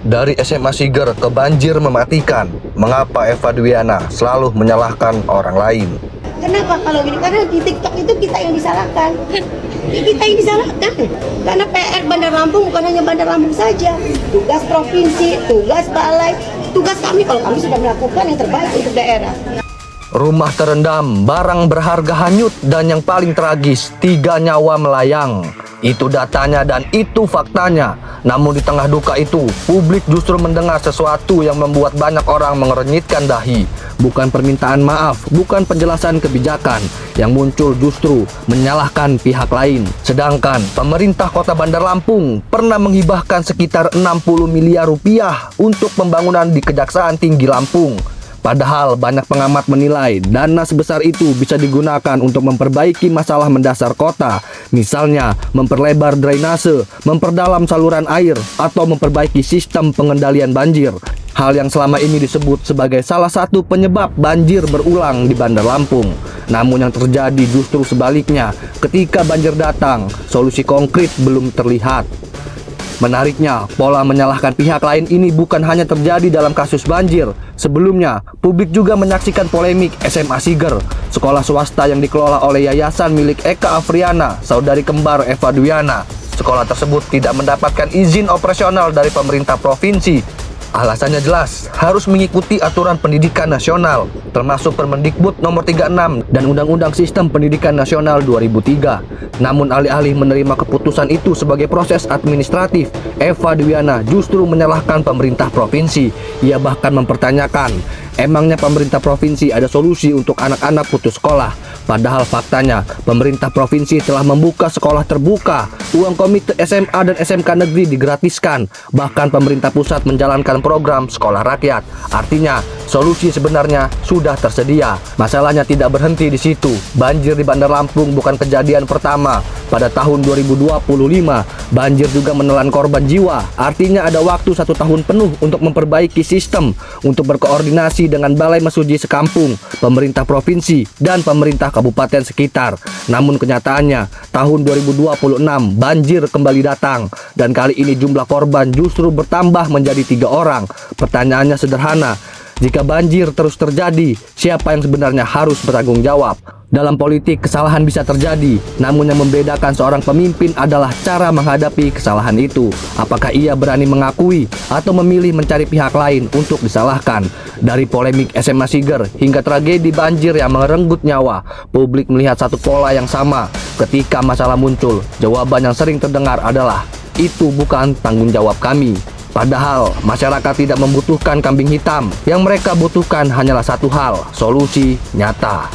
Dari SMA Siger ke banjir mematikan, mengapa Eva Dwiana selalu menyalahkan orang lain? Kenapa kalau ini? Karena di TikTok itu kita yang disalahkan. Kita yang disalahkan. Karena PR Bandar Lampung bukan hanya Bandar Lampung saja. Tugas provinsi, tugas balai, tugas kami kalau kami sudah melakukan yang terbaik untuk daerah. Rumah terendam, barang berharga hanyut, dan yang paling tragis, 3 nyawa melayang. Itu datanya dan itu faktanya. Namun di tengah duka itu, publik justru mendengar sesuatu yang membuat banyak orang mengerenyitkan dahi. Bukan permintaan maaf, bukan penjelasan kebijakan. Yang muncul justru menyalahkan pihak lain. Sedangkan pemerintah Kota Bandar Lampung pernah menghibahkan sekitar 60 miliar rupiah untuk pembangunan di Kejaksaan Tinggi Lampung. Padahal banyak pengamat menilai dana sebesar itu bisa digunakan untuk memperbaiki masalah mendasar kota. Misalnya memperlebar drainase, memperdalam saluran air, atau memperbaiki sistem pengendalian banjir. Hal yang selama ini disebut sebagai salah satu penyebab banjir berulang di Bandar Lampung. Namun yang terjadi justru sebaliknya. Ketika banjir datang, solusi konkret belum terlihat. Menariknya, pola menyalahkan pihak lain ini bukan hanya terjadi dalam kasus banjir. Sebelumnya, publik juga menyaksikan polemik SMA Siger, sekolah swasta yang dikelola oleh yayasan milik Eka Afriana, saudari kembar Eva Dwiana. Sekolah tersebut tidak mendapatkan izin operasional dari pemerintah provinsi. Alasannya jelas, harus mengikuti aturan pendidikan nasional, termasuk Permendikbud nomor 36 dan Undang-Undang Sistem Pendidikan Nasional 2003. Namun alih-alih menerima keputusan itu sebagai proses administratif, Eva Dwiana justru menyalahkan pemerintah provinsi. Ia bahkan mempertanyakan, emangnya pemerintah provinsi ada solusi untuk anak-anak putus sekolah? Padahal faktanya, pemerintah provinsi telah membuka sekolah terbuka, uang komite SMA dan SMK negeri digratiskan, bahkan pemerintah pusat menjalankan program sekolah rakyat. Artinya, solusi sebenarnya sudah tersedia. Masalahnya tidak berhenti di situ. Banjir di Bandar Lampung bukan kejadian pertama. Pada tahun 2025, banjir juga menelan korban jiwa. Artinya ada waktu 1 tahun penuh untuk memperbaiki sistem, untuk berkoordinasi dengan Balai Mesuji sekampung, pemerintah provinsi, dan pemerintah kabupaten sekitar. Namun kenyataannya, tahun 2026 banjir kembali datang, dan kali ini jumlah korban justru bertambah menjadi 3 orang. Pertanyaannya sederhana, jika banjir terus terjadi, siapa yang sebenarnya harus bertanggung jawab? Dalam politik, kesalahan bisa terjadi, namun yang membedakan seorang pemimpin adalah cara menghadapi kesalahan itu. Apakah ia berani mengakui atau memilih mencari pihak lain untuk disalahkan? Dari polemik SMA Siger hingga tragedi banjir yang merenggut nyawa, publik melihat satu pola yang sama. Ketika masalah muncul, jawaban yang sering terdengar adalah, "Itu bukan tanggung jawab kami." Padahal masyarakat tidak membutuhkan kambing hitam. Yang mereka butuhkan hanyalah satu hal, solusi nyata.